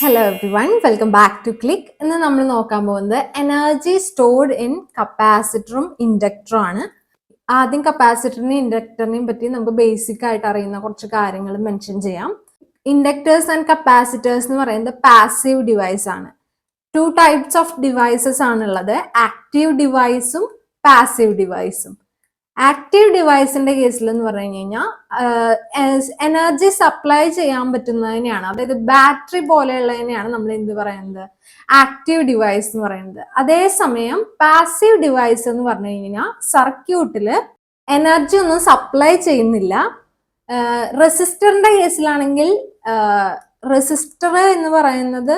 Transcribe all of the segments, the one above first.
Hello everyone വൺ, welcome back to click. ഇന്ന് നമ്മൾ നോക്കാൻ പോകുന്നത് എനർജി സ്റ്റോർഡ് ഇൻ കപ്പാസിറ്ററും ഇൻഡക്ടറും ആണ്. ആദ്യം കപ്പാസിറ്ററിനെയും ഇൻഡക്ടറിനെയും പറ്റി നമുക്ക് ബേസിക് ആയിട്ട് അറിയുന്ന കുറച്ച് കാര്യങ്ങൾ മെൻഷൻ ചെയ്യാം. ഇൻഡക്ടേഴ്സ് ആൻഡ് കപ്പാസിറ്റേഴ്സ് എന്ന് പറയുന്നത് പാസീവ് ഡിവൈസ് ആണ്. ടു ടൈപ്സ് ഓഫ് ഡിവൈസസ് ആണുള്ളത്, ആക്റ്റീവ് ഡിവൈസും പാസീവ് ഡിവൈസും. ആക്റ്റീവ് ഡിവൈസിന്റെ കേസിൽ എന്ന് പറഞ്ഞു കഴിഞ്ഞാൽ എനർജി സപ്ലൈ ചെയ്യാൻ പറ്റുന്നതിനെയാണ്, അതായത് ബാറ്ററി പോലെയുള്ളതിനെയാണ് നമ്മൾ എന്ത് പറയുന്നത്, ആക്റ്റീവ് ഡിവൈസ് എന്ന് പറയുന്നത്. അതേസമയം പാസീവ് ഡിവൈസ് എന്ന് പറഞ്ഞു കഴിഞ്ഞാൽ സർക്യൂട്ടില് എനർജി ഒന്നും സപ്ലൈ ചെയ്യുന്നില്ല. റെസിസ്റ്ററിന്റെ കേസിലാണെങ്കിൽ റെസിസ്റ്റർ എന്ന് പറയുന്നത്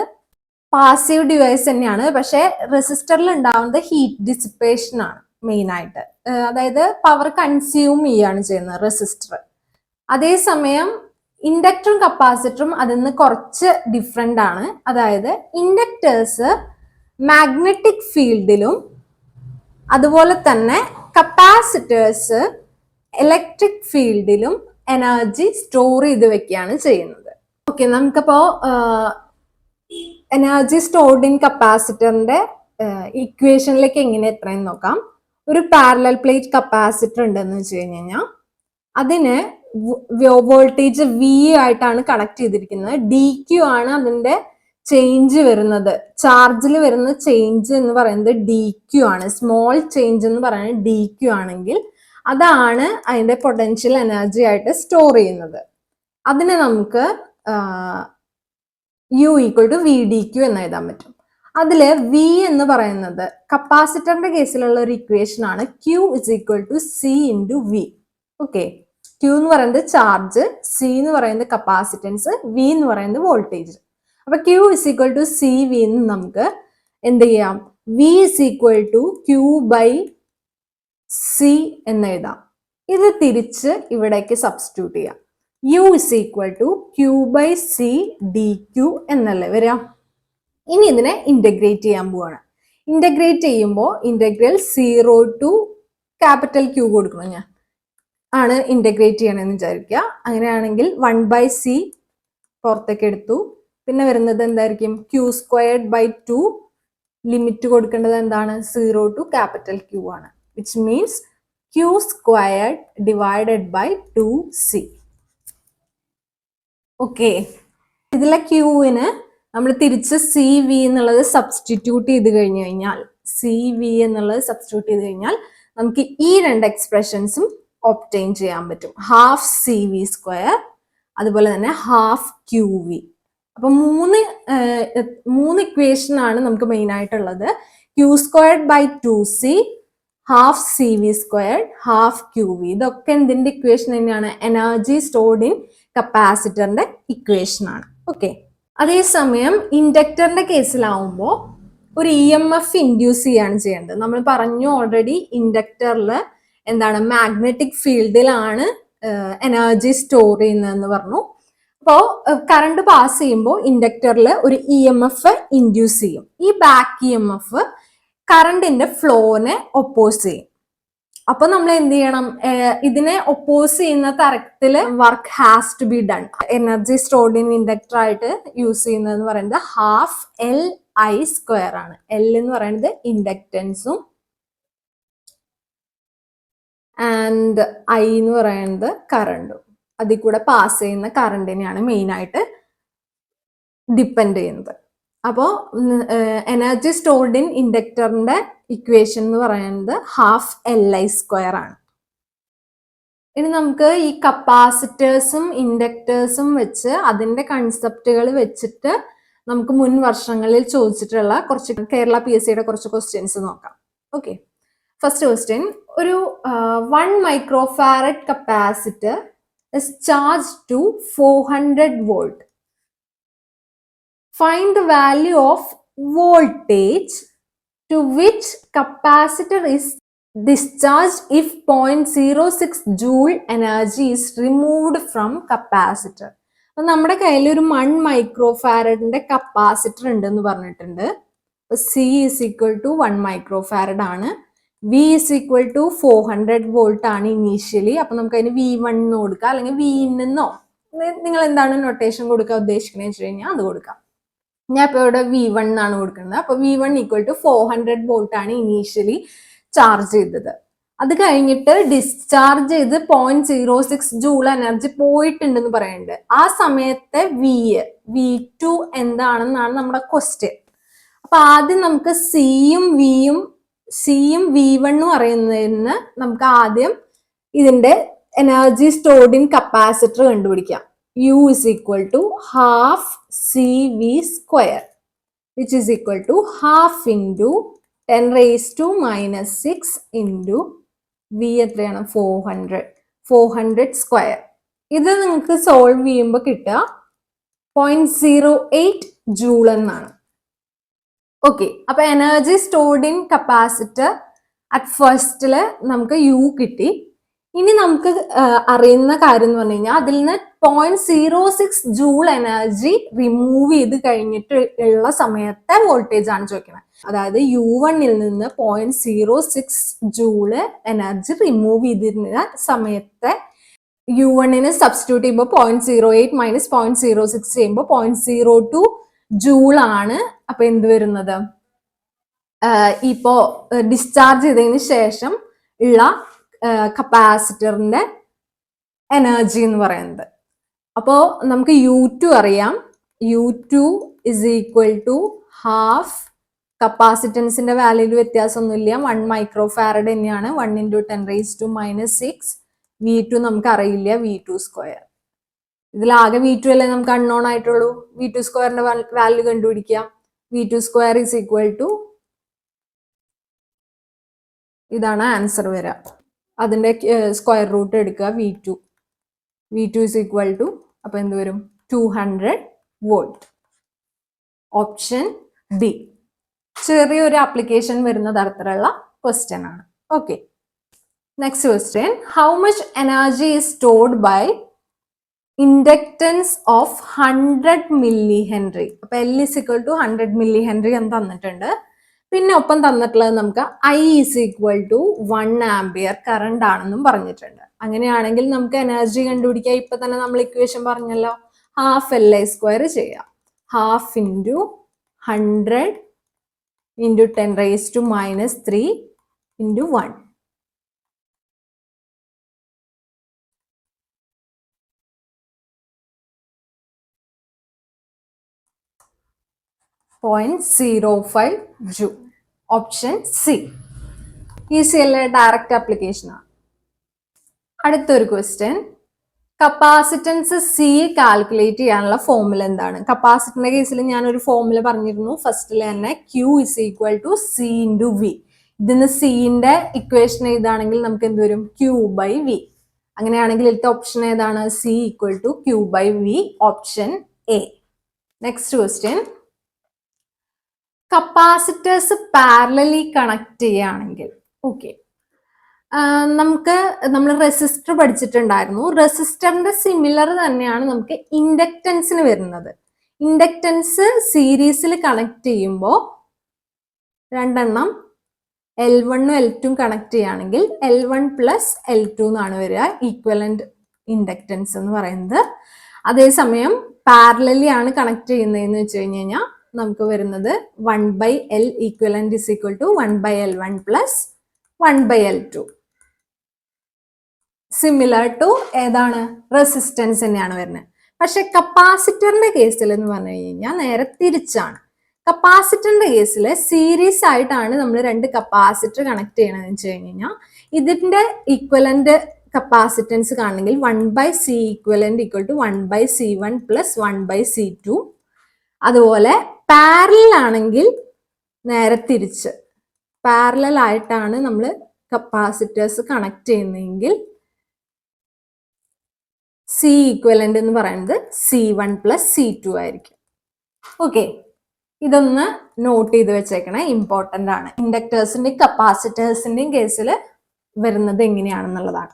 പാസീവ് ഡിവൈസ് തന്നെയാണ്, പക്ഷെ റെസിസ്റ്ററിൽ ഉണ്ടാവുന്നത് ഹീറ്റ് ഡിസിപ്പേഷൻ ആണ് മെയിൻ ആയിട്ട്. അതായത് പവർ കൺസ്യൂം ചെയ്യാണ് ചെയ്യുന്നത് റെസിസ്റ്റർ. അതേസമയം ഇൻഡക്ടറും കപ്പാസിറ്ററും അതിൽ നിന്ന് കുറച്ച് ഡിഫറെൻ്റ് ആണ്. അതായത് ഇൻഡക്ടേഴ്സ് മാഗ്നറ്റിക് ഫീൽഡിലും അതുപോലെ തന്നെ കപ്പാസിറ്റേഴ്സ് ഇലക്ട്രിക് ഫീൽഡിലും എനർജി സ്റ്റോർ ചെയ്ത് വെക്കുകയാണ് ചെയ്യുന്നത്. ഓക്കെ, നമുക്കപ്പോ എനർജി സ്റ്റോർഡ് ഇൻ കപ്പാസിറ്ററിന്റെ ഇക്വേഷനിലേക്ക് എങ്ങനെ എത്രയെന്ന് നോക്കാം. ഒരു പാരലൽ പ്ലേറ്റ് കപ്പാസിറ്റർ ഉണ്ടെന്ന് വെച്ച് കഴിഞ്ഞാൽ അതിന് വോൾട്ടേജ് വി ആയിട്ടാണ് കണക്ട് ചെയ്തിരിക്കുന്നത്. ഡി ക്യു ആണ് അതിന്റെ ചേഞ്ച് വരുന്നത്. ചാർജിൽ വരുന്ന ചേഞ്ച് എന്ന് പറയുന്നത് ഡി ക്യു ആണ്. സ്മോൾ ചേഞ്ച് എന്ന് പറയുന്നത് ഡി ക്യു ആണെങ്കിൽ അതാണ് അതിന്റെ പൊട്ടൻഷ്യൽ എനർജി ആയിട്ട് സ്റ്റോർ ചെയ്യുന്നത്. അതിനെ നമുക്ക് U equal to V D Q എന്ന് എഴുതാൻ പറ്റും. അതില് വി എന്ന് പറയുന്നത് കപ്പാസിറ്ററിന്റെ കേസിലുള്ള ഒരു ഇക്വേഷൻ ആണ്. Q is equal to C into V. Okay, Q എന്ന് പറയുന്നത് ചാർജ്, സി എന്ന് പറയുന്നത് കപ്പാസിറ്റൻസ്, വി എന്ന് പറയുന്നത് വോൾട്ടേജ്. അപ്പൊ Q is equal to C V എന്ന് നമുക്ക് എന്ത് ചെയ്യാം, V is equal to Q by C എന്ന് എഴുതാം. ഇത് തിരിച്ച് ഇവിടേക്ക് സബ്സ്റ്റിറ്റ്യൂട്ട് ചെയ്യാം. U is equal to Q by C D Q എന്നല്ലേ വരാം. ഇനി ഇതിനെ ഇന്റഗ്രേറ്റ് ചെയ്യാൻ പോവാണ്. ഇന്റഗ്രേറ്റ് ചെയ്യുമ്പോൾ ഇന്റഗ്രൽ 0 ടു ക്യാപിറ്റൽ ക്യൂ കൊടുക്കണം. ഞാൻ ആണ് ഇന്റഗ്രേറ്റ് ചെയ്യണമെന്ന് വിചാരിക്കുക. അങ്ങനെയാണെങ്കിൽ 1/c പുറത്തേക്ക് എടുത്തു. പിന്നെ വരുന്നത് എന്തായിരിക്കും, ക്യൂ സ്ക്വയർഡ് ബൈ 2. ലിമിറ്റ് കൊടുക്കേണ്ടത് എന്താണ്, 0 ടു ക്യാപിറ്റൽ ക്യൂ ആണ്. Which means Q squared divided by 2c. Okay, ഇതിലെ ക്യൂവിന് നമ്മൾ തിരിച്ച് സി വി എന്നുള്ളത് സബ്സ്റ്റിറ്റ്യൂട്ട് ചെയ്ത് കഴിഞ്ഞാൽ നമുക്ക് ഈ രണ്ട് എക്സ്പ്രഷൻസും ഒബ്റ്റെയിൻ ചെയ്യാൻ പറ്റും. ഹാഫ് സി വി സ്ക്വയർ അതുപോലെ തന്നെ ഹാഫ് ക്യൂ വി. അപ്പൊ മൂന്ന് ഇക്വേഷൻ ആണ് നമുക്ക് മെയിൻ ആയിട്ടുള്ളത്. Q squared by 2c, half C V squared, half Q V. ഇതൊക്കെ എന്തിന്റെ ഇക്വേഷൻ തന്നെയാണ്, എനർജി സ്റ്റോർഡ് ഇൻ കപ്പാസിറ്ററിന്റെ ഇക്വേഷൻ ആണ്. ഓക്കെ, അതേസമയം ഇൻഡക്ടറിന്റെ കേസിലാവുമ്പോൾ ഒരു ഇ എം എഫ് ഇൻഡ്യൂസ് ചെയ്യാണ് ചെയ്യേണ്ടത്. നമ്മൾ പറഞ്ഞു ഓൾറെഡി, ഇൻഡക്ടറിൽ എന്താണ്, മാഗ്നറ്റിക് ഫീൽഡിലാണ് എനർജി സ്റ്റോർ ചെയ്യുന്നതെന്ന് പറഞ്ഞു. അപ്പോൾ കറണ്ട് പാസ് ചെയ്യുമ്പോൾ ഇൻഡക്ടറിൽ ഒരു ഇ എം എഫ് ഇൻഡ്യൂസ് ചെയ്യും. ഈ ബാക്ക് ഇ എം എഫ് കറണ്ടിന്റെ ഫ്ലോനെ ഒപ്പോസ് ചെയ്യും. അപ്പൊ നമ്മൾ എന്ത് ചെയ്യണം, ഇതിനെ ഒപ്പോസ് ചെയ്യുന്ന തരത്തില് work has to be done. Energy stored in inductor ആയിട്ട് യൂസ് ചെയ്യുന്നതെന്ന് പറയുന്നത് ഹാഫ് എൽ ഐ സ്ക്വയർ ആണ്. എൽ എന്ന് പറയുന്നത് ഇൻഡക്റ്റൻസും ആൻഡ് ഐ എന്ന് പറയുന്നത് കറണ്ടും. അതിൽ കൂടെ പാസ് ചെയ്യുന്ന കറണ്ടിനെയാണ് മെയിൻ ആയിട്ട് ഡിപ്പെൻഡ് ചെയ്യുന്നത്. അപ്പോൾ എനർജി സ്റ്റോർഡ് ഇൻ ഇൻഡക്ടറിന്റെ ഇക്വേഷൻ എന്ന് പറയുന്നത് ഹാഫ് എൽ ഐ സ്ക്വയർ ആണ്. ഇനി നമുക്ക് ഈ കപ്പാസിറ്റേഴ്സും ഇൻഡക്ടേഴ്സും വെച്ച് അതിന്റെ കൺസെപ്റ്റുകൾ വെച്ചിട്ട് നമുക്ക് മുൻ വർഷങ്ങളിൽ ചോദിച്ചിട്ടുള്ള കുറച്ച് കേരള PSCയുടെ കുറച്ച് ക്വസ്റ്റ്യൻസ് നോക്കാം. ഓക്കെ, ഫസ്റ്റ് ക്വസ്റ്റ്യൻ, ഒരു 1 microfarad capacitor is charged to 400 volt. Find the value of voltage to which capacitor is discharged if 0.06 joule energy is removed from capacitor. അപ്പൊ നമ്മുടെ കയ്യിൽ ഒരു 1 മൈക്രോഫാരഡിന്റെ കപ്പാസിറ്റർ ഉണ്ടെന്ന് പറഞ്ഞിട്ടുണ്ട്. C is equal to 1 microfarad ആണ്. V is equal to 400 volt ആണ് initially. അപ്പൊ നമുക്ക് അതിന് V1 എന്ന് കൊടുക്കാം, അല്ലെങ്കിൽ V എന്നോ നിങ്ങൾ എന്താണ് നൊട്ടേഷൻ കൊടുക്കാൻ ഉദ്ദേശിക്കുന്നത് വെച്ച് കഴിഞ്ഞാൽ അത് കൊടുക്കാം. ഞാൻ ഇപ്പോൾ ഇവിടെ V1 എന്നാണ് കൊടുക്കുന്നത്. അപ്പൊ V1 ഈക്വൽ ടു 400 വോൾട്ട് ആണ് ഇനീഷ്യലി ചാർജ് ചെയ്തത്. അത് കഴിഞ്ഞിട്ട് ഡിസ്ചാർജ് ചെയ്ത് 0.06 ജൂൾ എനർജി പോയിട്ടുണ്ടെന്ന് പറയുന്നുണ്ട്. ആ സമയത്തെ V2 എന്താണെന്നാണ് നമ്മുടെ ക്വസ്റ്റ്യൻ. അപ്പൊ ആദ്യം നമുക്ക് സിയും V1 പറയുന്നതിന് നമുക്ക് ആദ്യം ഇതിന്റെ എനർജി സ്റ്റോർഡ് ഇൻ കപ്പാസിറ്റർ കണ്ടുപിടിക്കാം. U is equal to half CV square, which is equal to half into 10 raised to minus 6 into V എത്രയാണ് 400 സ്ക്വയർ. ഇത് നിങ്ങൾക്ക് സോൾവ് ചെയ്യുമ്പോൾ കിട്ടുക 0.08 ജൂൾ എന്നാണ്. ഓക്കെ, അപ്പൊ energy stored in capacitor at ഫസ്റ്റില് നമുക്ക് U കിട്ടി. ഇനി നമുക്ക് അറിയുന്ന കാര്യം എന്ന് പറഞ്ഞു കഴിഞ്ഞാൽ അതിൽ നിന്ന് 0.06 ജൂൾ എനർജി റിമൂവ് ചെയ്ത് കഴിഞ്ഞിട്ട് ഉള്ള സമയത്തെ വോൾട്ടേജ് ആണ് ചോദിക്കുന്നത്. അതായത് U1 നിന്ന് 0.06 ജൂള് എനർജി റിമൂവ് ചെയ്തിരുന്ന സമയത്തെ U1 സബ്സ്റ്റിറ്റ്യൂട്ട് ചെയ്യുമ്പോൾ 0.08 മൈനസ് 0.06 ചെയ്യുമ്പോൾ 0.02 ജൂൾ ആണ്. അപ്പൊ എന്ത് വരുന്നത്, ഇപ്പോ ഡിസ്ചാർജ് ചെയ്തതിന് ശേഷം ഉള്ള കപ്പാസിറ്ററിന്റെ എനർജി എന്ന് പറയുന്നത്. അപ്പോൾ നമുക്ക് U2 അറിയാം. U2 is equal to half, കപ്പാസിറ്റൻസിന്റെ വാല്യൂല് വ്യത്യാസമൊന്നുമില്ല, 1 മൈക്രോ ഫാരഡ് തന്നെയാണ്. 1 into 10 raised to minus 6. V2 നമുക്ക് അറിയില്ല, V2 സ്ക്വയർ. ഇതിലാകെ V2 അല്ലേ നമുക്ക് അൺനോൺ ആയിട്ടുള്ളൂ. V2 സ്ക്വയറിന്റെ വാല്യൂ കണ്ടുപിടിക്കാം. V2 square is equal to, ഇതാണ് ആൻസർ വരിക. അതിന്റെ സ്ക്വയർ റൂട്ട് എടുക്കുക, V2 ഇസ് ഈക്വൽ ടു, അപ്പൊ എന്ത് വരും 200 വോൾട്ട്. ഓപ്ഷൻ ബി ചെറിയൊരു ആപ്ലിക്കേഷൻ വരുന്ന തരത്തിലുള്ള ക്വസ്റ്റ്യൻ ആണ്. Okay, next question, how much energy is stored by inductance of 100 millihenry. അപ്പൊ L is equal to 100 millihenry എന്ന് തന്നിട്ടുണ്ട്. പിന്നെ ഒപ്പം തന്നിട്ടുള്ളത് നമുക്ക് I is equal to 1 ampere current ആണെന്നും പറഞ്ഞിട്ടുണ്ട്. അങ്ങനെയാണെങ്കിൽ നമുക്ക് എനർജി കണ്ടുപിടിക്കാം. ഇപ്പൊ തന്നെ നമ്മൾ ഇക്വേഷൻ പറഞ്ഞല്ലോ, ഹാഫ് LI സ്ക്വയർ ചെയ്യാം. Half into 100 into 10 raised to minus 3 into 1. .05 joule. Option C easy അല്ലേ, ഡയറക്റ്റ് ആപ്ലിക്കേഷൻ ആണ്. അടുത്തൊരു ക്വസ്റ്റ്യൻ, കപ്പാസിറ്റൻസ് സി കാൽക്കുലേറ്റ് ചെയ്യാനുള്ള ഫോർമുല എന്താണ്? കപ്പാസിറ്ററിന്റെ കേസിൽ ഞാനൊരു ഫോർമുല പറഞ്ഞിരുന്നു ഫസ്റ്റിൽ തന്നെ, Q is equal to C into V. ഇതിന് സിന്റെ ഇക്വേഷൻ ഏതാണെങ്കിൽ നമുക്ക് എന്ത് വരും, Q ബൈ V. അങ്ങനെയാണെങ്കിൽ ഇതിലത്തെ ഓപ്ഷൻ ഏതാണ്, C equal to Q by V. Option A. Next question, capacitors parallelly connect ചെയ്യുകയാണെങ്കിൽ, ഓക്കെ, നമ്മൾ റെസിസ്റ്റർ പഠിച്ചിട്ടുണ്ടായിരുന്നു. റെസിസ്റ്ററിന്റെ സിമിലർ തന്നെയാണ് നമുക്ക് ഇൻഡക്റ്റൻസിന് വരുന്നത്. ഇൻഡക്റ്റൻസ് സീരീസിൽ കണക്ട് ചെയ്യുമ്പോൾ രണ്ടെണ്ണം L1 L2 കണക്ട് ചെയ്യുകയാണെങ്കിൽ L1 പ്ലസ് L2 എന്നാണ് വരിക ഈക്വലന്റ് ഇൻഡക്റ്റൻസ് എന്ന് പറയുന്നത്. അതേസമയം പാരലലി ആണ് കണക്ട് ചെയ്യുന്നതെന്ന് വെച്ച് കഴിഞ്ഞാൽ നമുക്ക് വരുന്നത് 1/L equivalent is equal to 1/L1 plus 1/L2. Similar to ഏതാണ്, റെസിസ്റ്റൻസ് തന്നെയാണ് വരുന്നത്. പക്ഷെ കപ്പാസിറ്ററിന്റെ കേസിൽ എന്ന് പറഞ്ഞു കഴിഞ്ഞാൽ നേരെ തിരിച്ചാണ്. കപ്പാസിറ്ററിന്റെ കേസിൽ സീരീസ് ആയിട്ടാണ് നമ്മൾ രണ്ട് കപ്പാസിറ്റർ കണക്ട് ചെയ്യണമെന്ന് വെച്ച് കഴിഞ്ഞാൽ ഇതിന്റെ ഈക്വലന്റ് കപ്പാസിറ്റൻസ് കാണണമെങ്കിൽ 1/C equivalent equal to 1/C1 plus 1/C2. അതുപോലെ പാരലൽ ആണെങ്കിൽ നേരെ തിരിച്ച്, പാരലൽ ആയിട്ടാണ് നമ്മൾ കപ്പാസിറ്റേഴ്സ് കണക്ട് ചെയ്യുന്നതെങ്കിൽ C ഈക്വലന്റ് എന്ന് പറയുന്നത് C1 പ്ലസ് C2 ആയിരിക്കും. ഓക്കെ, ഇതൊന്ന് നോട്ട് ചെയ്ത് വെച്ചേക്കണേ, ഇമ്പോർട്ടൻ്റ് ആണ്. ഇൻഡക്ടേഴ്സിന്റെയും കപ്പാസിറ്റേഴ്സിന്റെയും കേസിൽ വരുന്നത് എങ്ങനെയാണെന്നുള്ളതാണ്.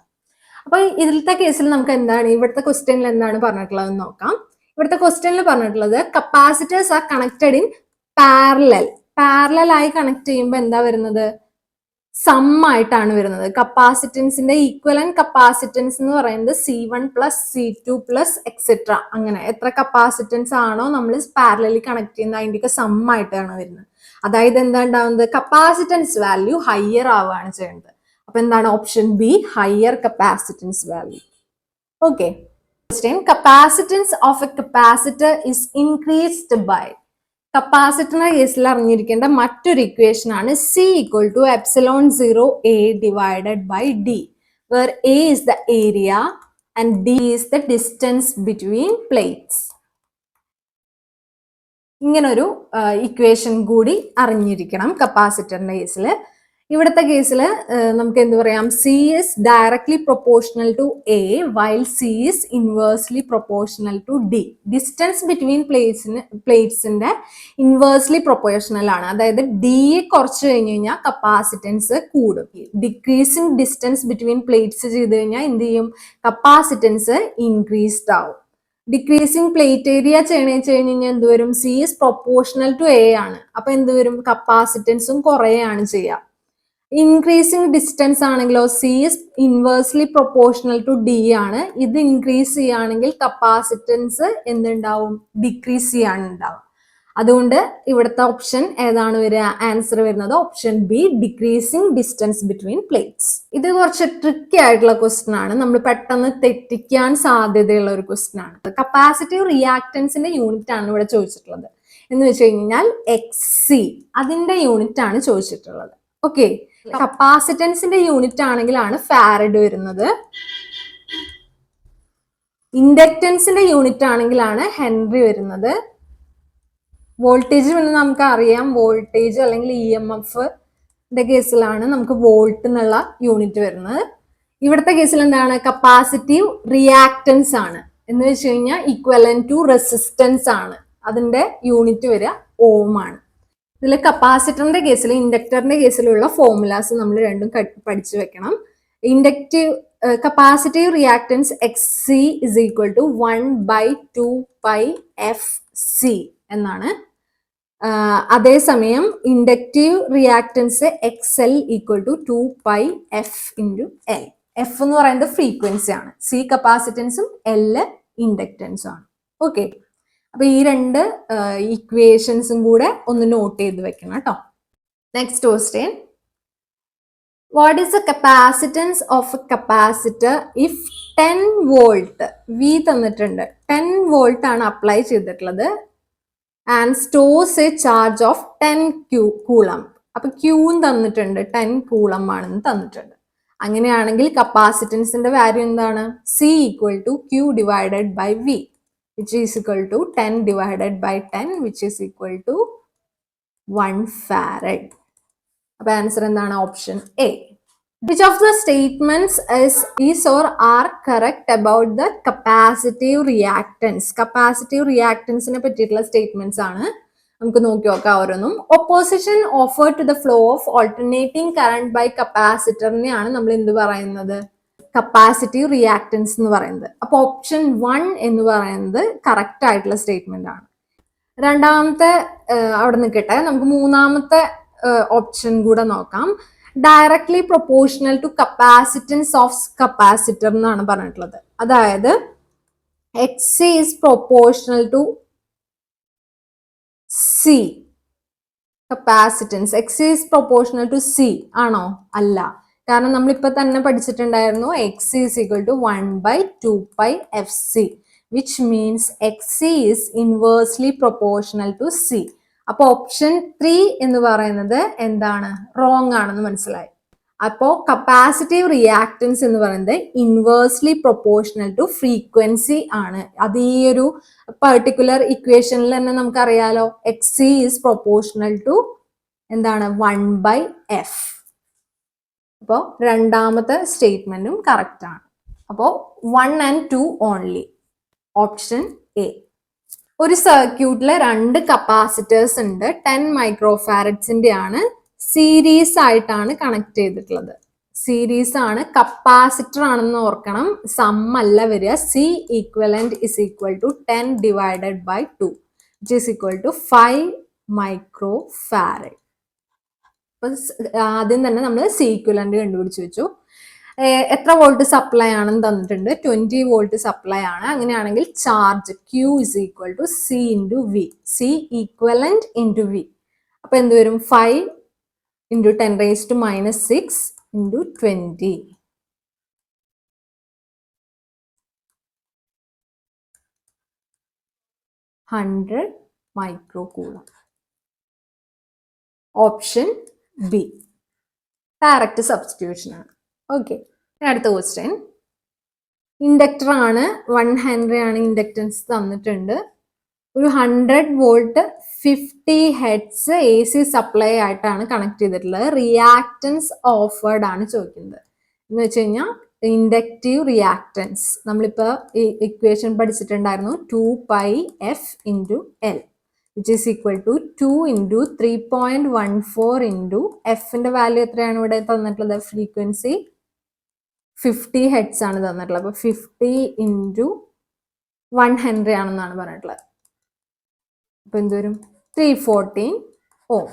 അപ്പൊ ഇതിലത്തെ കേസിൽ നമുക്ക് എന്താണ്, ഇവിടുത്തെ ക്വസ്റ്റ്യനിൽ എന്താണ് പറഞ്ഞിട്ടുള്ളത് നോക്കാം. ഇവിടുത്തെ ക്വസ്റ്റ്യനിൽ പറഞ്ഞിട്ടുള്ളത് capacitors are connected in parallel. Parallel ആയി കണക്ട് ചെയ്യുമ്പോൾ എന്താ വരുന്നത്, സം ആയിട്ടാണ് വരുന്നത്. കപ്പാസിറ്റൻസിന്റെ ഈക്വലന്റ് കപ്പാസിറ്റൻസ് എന്ന് പറയുന്നത് C1 plus C2 plus etcetera, അങ്ങനെ എത്ര കപ്പാസിറ്റൻസ് ആണോ നമ്മൾ പാരലലി കണക്ട് ചെയ്യുന്നത് അതിന്റെയൊക്കെ സം ആയിട്ടാണ് വരുന്നത്. അതായത് എന്താ ഉണ്ടാവുന്നത്, കപ്പാസിറ്റൻസ് വാല്യൂ ഹയർ ആവുകയാണ് ചെയ്യുന്നത്. അപ്പൊ എന്താണ് option B, higher capacitance value. Okay, capacitance of a capacitor is increased by. കപ്പാസിറ്ററിന്റെ കേസിൽ അറിഞ്ഞിരിക്കേണ്ട മറ്റൊരു ഇക്വേഷൻ ആണ് C equal to epsilon 0 A divided by D, where A is the area and D is the distance between plates. ഇങ്ങനൊരു equation കൂടി അറിഞ്ഞിരിക്കണം കപ്പാസിറ്ററിന്റെ കേസിൽ. ഇവിടുത്തെ കേസിൽ നമുക്ക് എന്ത് പറയാം, C is directly proportional to A while C is inversely proportional to D. Distance between പ്ലേറ്റ്സിന്റെ ഇൻവേഴ്സ്ലി പ്രൊപ്പോർഷണൽ ആണ്. അതായത് D കുറച്ച് കഴിഞ്ഞ് കഴിഞ്ഞാൽ കപ്പാസിറ്റൻസ് കൂടും. ഡിക്രീസിങ് ഡിസ്റ്റൻസ് ബിറ്റ്വീൻ പ്ലേറ്റ്സ് ചെയ്ത് കഴിഞ്ഞാൽ എന്ത് ചെയ്യും, കപ്പാസിറ്റൻസ് ഇൻക്രീസ്ഡ് ആവും. ഡിക്രീസിങ് പ്ലേറ്റ് ഏരിയ ചെയ്യണമെന്ന് കഴിഞ്ഞ് കഴിഞ്ഞാൽ എന്ത് വരും, C is proportional to A ആണ്. അപ്പൊ എന്ത് വരും, കപ്പാസിറ്റൻസും കുറയാണ് ചെയ്യുക. ഇൻക്രീസിങ് ഡിസ്റ്റൻസ് ആണെങ്കിലോ C is inversely proportional to D ആണ്. ഇത് ഇൻക്രീസ് ചെയ്യുകയാണെങ്കിൽ കപ്പാസിറ്റൻസ് എന്തുണ്ടാവും, ഡിക്രീസ് ചെയ്യാനുണ്ടാവും. അതുകൊണ്ട് ഇവിടുത്തെ ഓപ്ഷൻ ഏതാണ് വരിക, ആൻസർ വരുന്നത് option B, decreasing distance between plates. ഇത് കുറച്ച് ട്രിക്കി ആയിട്ടുള്ള ക്വസ്റ്റ്യൻ ആണ്, നമ്മൾ പെട്ടെന്ന് തെറ്റിക്കാൻ സാധ്യതയുള്ള ഒരു ക്വസ്റ്റ്യൻ ആണ്. കപ്പാസിറ്റീവ് റിയാക്ടൻസിന്റെ യൂണിറ്റ് ആണ് ഇവിടെ ചോദിച്ചിട്ടുള്ളത്. എന്ന് വെച്ച് കഴിഞ്ഞാൽ XC, അതിന്റെ യൂണിറ്റ് ആണ് ചോദിച്ചിട്ടുള്ളത്. ഓക്കെ, കപ്പാസിറ്റൻസിന്റെ യൂണിറ്റ് ആണെങ്കിലാണ് ഫാരഡ് വരുന്നത്. ഇൻഡക്റ്റൻസിന്റെ യൂണിറ്റ് ആണെങ്കിലാണ് ഹെൻറി വരുന്നത്. വോൾട്ടേജ് പിന്നെ നമുക്ക് അറിയാം, വോൾട്ടേജ് അല്ലെങ്കിൽ EMF കേസിലാണ് നമുക്ക് വോൾട്ട് എന്നുള്ള യൂണിറ്റ് വരുന്നത്. ഇവിടുത്തെ കേസിൽ എന്താണ്, കപ്പാസിറ്റീവ് റിയാക്ടൻസ് ആണ്. എന്ന് വെച്ച് കഴിഞ്ഞാൽ ഈക്വലന്റ് ടു റെസിസ്റ്റൻസ് ആണ്, അതിന്റെ യൂണിറ്റ് വരിക ഓം ആണ്. ഇതിൽ കപ്പാസിറ്ററിന്റെ കേസിൽ ഇൻഡക്ടറിന്റെ കേസിലുള്ള ഫോർമുലാസ് നമ്മൾ രണ്ടും പഠിച്ചു വെക്കണം. Inductive capacitive reactance XC is equal to 1/2 pi FC എന്നാണ്. അതേസമയം inductive reactance XL equal to 2 pi F into L. F എന്ന് പറയുന്നത് ഫ്രീക്വൻസി ആണ്, C കപ്പാസിറ്റൻസും L ഇൻഡക്റ്റൻസും ആണ്. ഓക്കെ, അപ്പൊ ഈ രണ്ട് ഇക്വേഷൻസും കൂടെ ഒന്ന് നോട്ട് ചെയ്ത് വെക്കണം കേട്ടോ. Next question, what is the capacitance of a capacitor if 10 volt V തന്നിട്ടുണ്ട്, 10 വോൾട്ട് ആണ് അപ്ലൈ ചെയ്തിട്ടുള്ളത്, and stores A charge of 10 coulomb. അപ്പൊ ക്യൂവും തന്നിട്ടുണ്ട്, 10 കൂളം ആണെന്ന് തന്നിട്ടുണ്ട്. അങ്ങനെയാണെങ്കിൽ കപ്പാസിറ്റൻസിന്റെ വാല്യൂ എന്താണ്, C equal to Q divided by V, which is equal to 10 divided by 10, which is equal to 1 farad. അപ്പോൾ ആൻസർ എന്താണ്, option A. Which of the statements is or are correct about the capacitive reactance? Capacitive reactance നെ പറ്റിയിട്ടുള്ള statements ആണ്. നമുക്ക് നോക്കി നോക്കാം ഓരോന്നും. Opposition offered to the flow of alternating current by കപ്പാസിറ്ററിനെയാണ് നമ്മൾ എന്ത് പറയുന്നത്, കപ്പാസിറ്റീവ് റിയാക്ടൻസ് എന്ന് പറയുന്നത്. അപ്പൊ ഓപ്ഷൻ 1 എന്ന് പറയുന്നത് കറക്റ്റ് ആയിട്ടുള്ള സ്റ്റേറ്റ്മെന്റ് ആണ്. രണ്ടാമത്തെ അവിടെ നിൽക്കട്ടെ, നമുക്ക് മൂന്നാമത്തെ ഓപ്ഷൻ കൂടെ നോക്കാം. Directly proportional to capacitance of capacitor എന്നാണ് പറഞ്ഞിട്ടുള്ളത്. അതായത് XC is proportional to C capacitance. XC is proportional to C ആണോ, അല്ല. കാരണം നമ്മളിപ്പോ തന്നെ പഠിച്ചിട്ടുണ്ടായിരുന്നു XC is equal to 1/2 pi FC, which means XC is inversely proportional to C. അപ്പൊ option 3 എന്ന് പറയുന്നത് എന്താണ്, റോങ് ആണെന്ന് മനസ്സിലായി. അപ്പോ കപ്പാസിറ്റീവ് റിയാക്ടൻസ് എന്ന് പറയുന്നത് ഇൻവേഴ്സ്ലി പ്രൊപ്പോർഷണൽ ടു ഫ്രീക്വൻസി ആണ്. അത് ഈ ഒരു പെർട്ടിക്കുലർ ഇക്വേഷനിൽ തന്നെ നമുക്കറിയാലോ, XC is proportional to എന്താണ്, 1/F. അപ്പോൾ രണ്ടാമത്തെ സ്റ്റേറ്റ്മെന്റും കറക്റ്റ് ആണ്. അപ്പോൾ 1 and 2 ഓൺലി, ഓപ്ഷൻ A. ഒരു സർക്യൂട്ടിലെ 2 കപ്പാസിറ്റേഴ്സ് ഉണ്ട്, 10 മൈക്രോഫാരഡ്സിന്റെ ആണ്, സീരീസ് ആയിട്ടാണ് കണക്ട് ചെയ്തിട്ടുള്ളത്. സീരീസ് ആണ്, കപ്പാസിറ്റർ ആണെന്ന് ഓർക്കണം, സം അല്ല വരിക. C equivalent is equal to 10 divided by 2, which is equal to 5 microfarad. അപ്പൊ ആദ്യം തന്നെ നമ്മൾ സി ഇക്വലന്റ് കണ്ടുപിടിച്ച് വെച്ചു. എത്ര വോൾട്ട് സപ്ലൈ ആണെന്ന് തന്നിട്ടുണ്ട്, 20 വോൾട്ട് സപ്ലൈ ആണ്. അങ്ങനെയാണെങ്കിൽ charge Q is equal to C into V, C equivalent into V. അപ്പൊ എന്ത് വരും? 5 into 10⁻⁻6 into 20. 100 micro coulomb. Option B direct substitution ആണ്. ഓക്കെ, അടുത്ത ക്വസ്റ്റ്യൻ. ഇൻഡക്ടർ ആണ്, 1 ഹെൻറി ആണ് ഇൻഡക്റ്റൻസ് തന്നിട്ടുണ്ട്. ഒരു 100 വോൾട്ട് 50 ഹെഡ്സ് AC സപ്ലൈ ആയിട്ടാണ് കണക്ട് ചെയ്തിട്ടുള്ളത്. റിയാക്റ്റൻസ് ഓഫേർഡ് ആണ് ചോദിക്കുന്നത്. എന്ന് വെച്ച് കഴിഞ്ഞാൽ ഇൻഡക്റ്റീവ് റിയാക്റ്റൻസ് നമ്മളിപ്പോ ഈ ഇക്വേഷൻ പഠിച്ചിട്ടുണ്ടായിരുന്നു, 2πf into L which is equal to 2 into 3.14 into എഫിന്റെ വാല്യൂ എത്രയാണ് ഇവിടെ തന്നിട്ടുള്ളത്? ഫ്രീക്വൻസി 50 ഹെഡ്സ് ആണ് തന്നിട്ടുള്ളത്. അപ്പൊ 50 ഇൻറ്റു 1 ഹെൻറി ആണെന്നാണ് പറഞ്ഞിട്ടുള്ളത്. അപ്പൊ എന്തുവരും? 314 ഓം.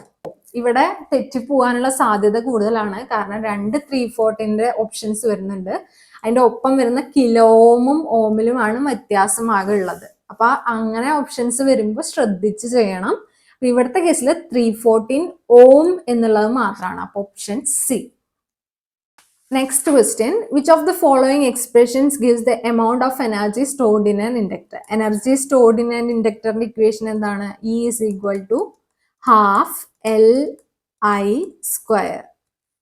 ഇവിടെ തെറ്റിപ്പോവാനുള്ള സാധ്യത കൂടുതലാണ്, കാരണം 2 340ന്റെ ഓപ്ഷൻസ് വരുന്നുണ്ട്. അതിന്റെ ഒപ്പം വരുന്ന കിലോമും ഓമിലുമാണ് വ്യത്യാസമാകെ ഉള്ളത്. അപ്പൊ അങ്ങനെ ഓപ്ഷൻസ് വരുമ്പോൾ ശ്രദ്ധിച്ച് ചെയ്യണം. ഇവിടുത്തെ കേസിൽ 314 ഓം എന്നുള്ളത് മാത്രമാണ്. അപ്പൊ option C. Next question. Which of the following expressions gives the amount of energy stored in an inductor? Energy stored in an ഇൻഡക്ടറിന്റെ ഇക്വേഷൻ എന്താണ്? E is equal to half Li square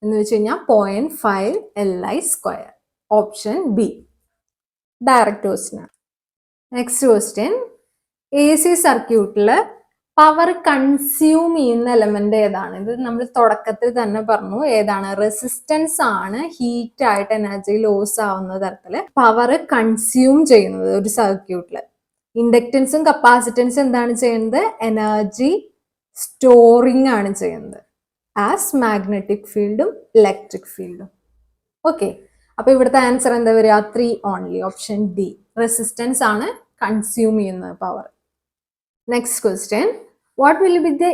എന്ന് വെച്ച് കഴിഞ്ഞാൽ 0.5 Li square. Option B direct question. Next question. AC സർക്യൂട്ടില് power consume ചെയ്യുന്ന element ഏതാണ്? ഇത് നമ്മൾ തുടക്കത്തിൽ തന്നെ പറഞ്ഞു. ഏതാണ്? റെസിസ്റ്റൻസ് ആണ് ഹീറ്റ് ആയിട്ട് എനർജി ലോസ് ആവുന്ന തരത്തില് പവർ കൺസ്യൂം ചെയ്യുന്നത് ഒരു സർക്യൂട്ടില്. ഇൻഡക്റ്റൻസും കപ്പാസിറ്റൻസും എന്താണ് ചെയ്യുന്നത്? എനർജി സ്റ്റോറിങ് ആണ് ചെയ്യുന്നത്, ആസ് മാഗ്നറ്റിക് ഫീൽഡും ഇലക്ട്രിക് ഫീൽഡും. ഓക്കെ, അപ്പൊ ഇവിടുത്തെ ആൻസർ എന്താ വരിക? 3 ഓൺലി. Option D. റെസിസ്റ്റൻസ് ആണ് കൺസ്യൂം ചെയ്യുന്നത് power. Next question. What will be the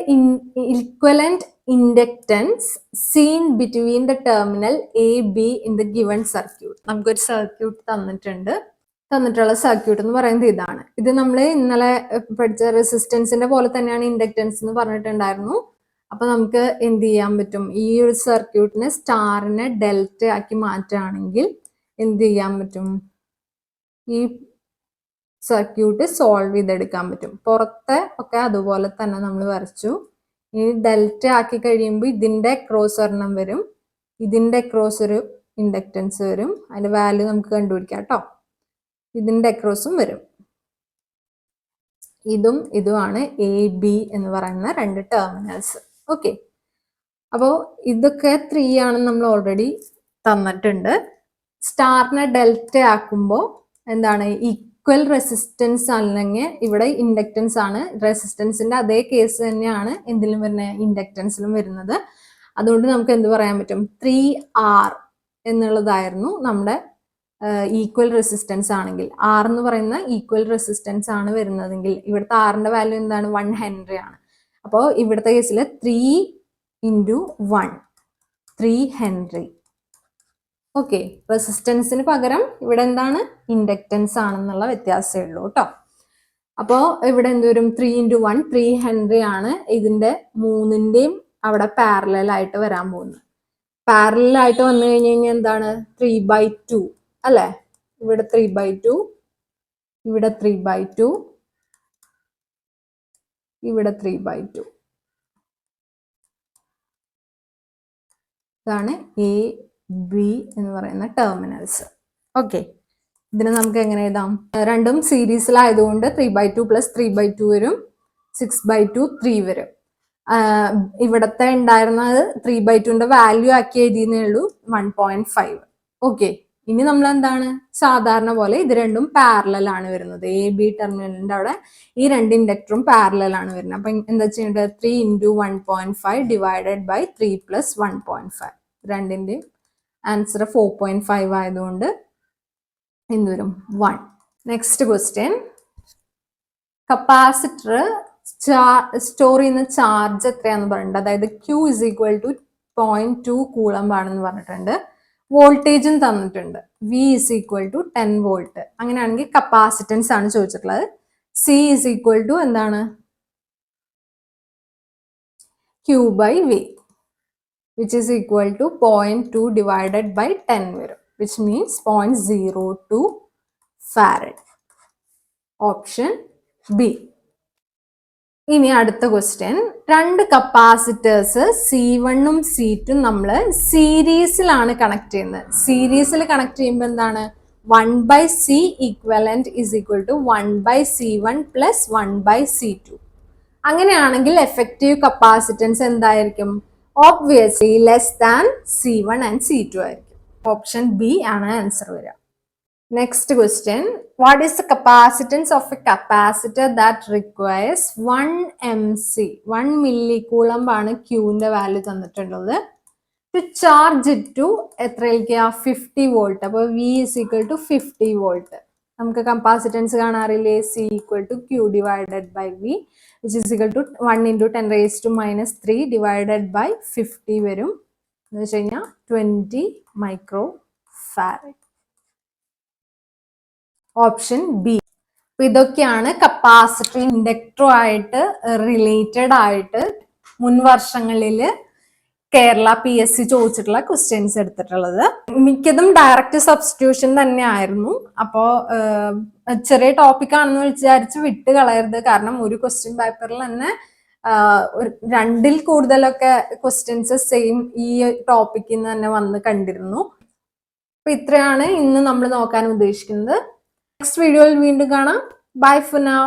equivalent inductance seen between the terminal A, B in the given circuit? നമുക്കൊരു സർക്യൂട്ട് തന്നിട്ടുള്ള സർക്യൂട്ട് എന്ന് പറയുന്നത് ഇതാണ്. ഇത് നമ്മൾ ഇന്നലെ പഠിച്ച റെസിസ്റ്റൻസിന്റെ പോലെ തന്നെയാണ് ഇൻഡക്റ്റൻസ് എന്ന് പറഞ്ഞിട്ടുണ്ടായിരുന്നു. അപ്പൊ നമുക്ക് എന്ത് ചെയ്യാൻ പറ്റും? ഈ ഒരു സർക്യൂട്ടിനെ സ്റ്റാറിനെ ഡെൽറ്റ ആക്കി മാറ്റുകയാണെങ്കിൽ എന്ത് ചെയ്യാൻ പറ്റും? ഈ സർക്യൂട്ട് സോൾവ് ചെയ്തെടുക്കാൻ പറ്റും. പുറത്തെ ഒക്കെ അതുപോലെ തന്നെ നമ്മൾ വരച്ചു. ഈ ഡെൽറ്റ ആക്കി കഴിയുമ്പോൾ ഇതിന്റെ അക്രോസ് ഒരെണ്ണം വരും, ഇതിന്റെ അക്രോസ് ഒരു ഇൻഡക്റ്റൻസ് വരും. അതിന്റെ വാല്യൂ നമുക്ക് കണ്ടുപിടിക്കാം കേട്ടോ. ഇതിന്റെ അക്രോസും വരും. ഇതുമാണ് AB എന്ന് പറയുന്ന 2 ടെർമിനൽസ്. ഓക്കെ, അപ്പോൾ ഇതൊക്കെ 3 ആണെന്ന് നമ്മൾ ഓൾറെഡി തന്നിട്ടുണ്ട്. സ്റ്റാറിനെ ഡെൽറ്റ ആക്കുമ്പോൾ എന്താണ്? ഈക്വൽ റെസിസ്റ്റൻസ് അല്ലെങ്കിൽ ഇവിടെ ഇൻഡക്റ്റൻസ് ആണ്. റെസിസ്റ്റൻസിന്റെ അതേ കേസ് തന്നെയാണ് എന്തിലും വരുന്നത്? ഇൻഡക്റ്റൻസിലും വരുന്നത്. അതുകൊണ്ട് നമുക്ക് എന്ത് പറയാൻ പറ്റും? 3R എന്നുള്ളതായിരുന്നു നമ്മുടെ ഈക്വൽ റെസിസ്റ്റൻസ് ആണെങ്കിൽ. R എന്ന് പറയുന്ന ഈക്വൽ റെസിസ്റ്റൻസ് ആണ് വരുന്നതെങ്കിൽ ഇവിടുത്തെ ആറിന്റെ വാല്യൂ എന്താണ്? 1 ഹെൻറി ആണ്. അപ്പോൾ ഇവിടുത്തെ കേസിൽ 3 ഇൻറ്റു 1 3 ഹെൻറി. ഓക്കെ, റെസിസ്റ്റൻസിന് പകരം ഇവിടെ എന്താണ്? ഇൻഡക്റ്റൻസ് ആണെന്നുള്ള വ്യത്യാസമേ ഉള്ളൂ കേട്ടോ. അപ്പോൾ ഇവിടെ എന്ത് വരും? 3 ഇൻറ്റു 1 3 ഹെൻറി ആണ്. ഇതിന്റെ 3ന്റെയും അവിടെ പാരലൽ ആയിട്ട് വരാൻ പോകുന്നത്. പാരലൽ ആയിട്ട് വന്നു കഴിഞ്ഞാൽ എന്താണ്? 3/2 അല്ലെ? ഇവിടെ 3/2, ഇവിടെ 3/2, ഇവിടെ 3/2. ഇതാണ് AB എന്ന് പറയുന്ന ടെർമിനൽസ്. ഓക്കെ, ഇതിനെ നമുക്ക് എങ്ങനെ എഴുതാം? രണ്ടും സീരീസിലായതുകൊണ്ട് 3/2 പ്ലസ് 3/2 വരും, 6/2 3 വരും. ഇവിടത്തെ ഉണ്ടായിരുന്നത് 3/2ന്റെ വാല്യൂ ആക്കി എഴുതിയെന്നേ ഉള്ളൂ, 1.5. ഓക്കെ, ഇനി നമ്മൾ എന്താണ്? സാധാരണ പോലെ ഇത് രണ്ടും പാരലൽ ആണ് വരുന്നത്. AB ടെർമിനലിന്റെ അവിടെ ഈ 2 ഇൻഡക്ടറും പാരലൽ ആണ് വരുന്നത്. അപ്പൊ എന്താ ചെയ്യേണ്ടത്? 3 ഇൻറ്റു 1.5 ഡിവൈഡഡ് ബൈ 3 പ്ലസ് 1.5. രണ്ടിന്റെയും ആൻസർ 4.5 ആയതുകൊണ്ട് എന്ത് വരും? 1. Next question. കപ്പാസിറ്റർ സ്റ്റോർ ചെയ്യുന്ന ചാർജ് എത്രയാന്ന് പറയുന്നത്. അതായത് Q is equal to 0.2 Coulomb ആണെന്ന് പറഞ്ഞിട്ടുണ്ട്. വോൾട്ടേജും തന്നിട്ടുണ്ട്, V is equal to 10 volt. അങ്ങനെയാണെങ്കിൽ കപ്പാസിറ്റൻസ് ആണ് ചോദിച്ചിട്ടുള്ളത്. C is equal to എന്താണ്? Q by V, which is equal to 0.2 divided by 10 വരും, which means 0.02 farad. Option B. ഇനി അടുത്ത ക്വസ്റ്റ്യൻ, രണ്ട് കപ്പാസിറ്റേഴ്സ് C1ഉം C2 നമ്മൾ സീരീസിലാണ് കണക്ട് ചെയ്യുന്നത്. സീരീസിൽ കണക്ട് ചെയ്യുമ്പോൾ എന്താണ്? 1/C equivalent is equal to 1/C1 plus 1/C2. അങ്ങനെയാണെങ്കിൽ എഫക്റ്റീവ് കപ്പാസിറ്റൻസ് എന്തായിരിക്കും? Obviously less than C1 and C2 ആയിരിക്കും. ഓപ്ഷൻ ബി ആണ് ആൻസർ വരിക. Next question, what is the capacitance of a capacitor that requires 1 mC, 1 milli coulomb ആണ് ക്യൂവിന്റെ value തന്നിട്ടുള്ളത്. To charge it to എത്രയിലേക്ക്? 50 volt. അപ്പോൾ V is equal to 50 volt. നമുക്ക് capacitance കാണാറില്ലേ? C equal to Q divided by V, which is equal to 1 into 10 raised to minus 3 divided by 50 വരും. എന്ന് വെച്ച് കഴിഞ്ഞാൽ 20 മൈക്രോ ഫാരഡ്. Option B. അപ്പൊ ഇതൊക്കെയാണ് കപ്പാസിറ്റർ ഇൻഡക്ടറും ആയിട്ട് റിലേറ്റഡ് ആയിട്ട് മുൻ വർഷങ്ങളിൽ കേരള PSC ചോദിച്ചിട്ടുള്ള ക്വസ്റ്റ്യൻസ് എടുത്തിട്ടുള്ളത്. മിക്കതും ഡയറക്റ്റ് സബ്സ്റ്റിറ്റ്യൂഷൻ തന്നെ ആയിരുന്നു. അപ്പോൾ ചെറിയ ടോപ്പിക് ആണെന്ന് വിചാരിച്ച് വിട്ട് കളയരുത്. കാരണം ഒരു ക്വസ്റ്റ്യൻ പേപ്പറിൽ തന്നെ 2ൽ കൂടുതലൊക്കെ ക്വസ്റ്റ്യൻസ് സെയിം ഈ ടോപ്പിക്കിൽ നിന്ന് തന്നെ വന്ന് കണ്ടിരുന്നു. അപ്പൊ ഇത്രയാണ് ഇന്ന് നമ്മൾ നോക്കാൻ ഉദ്ദേശിക്കുന്നത്. നെക്സ്റ്റ് വീഡിയോയിൽ വീണ്ടും കാണാം. Bye for now.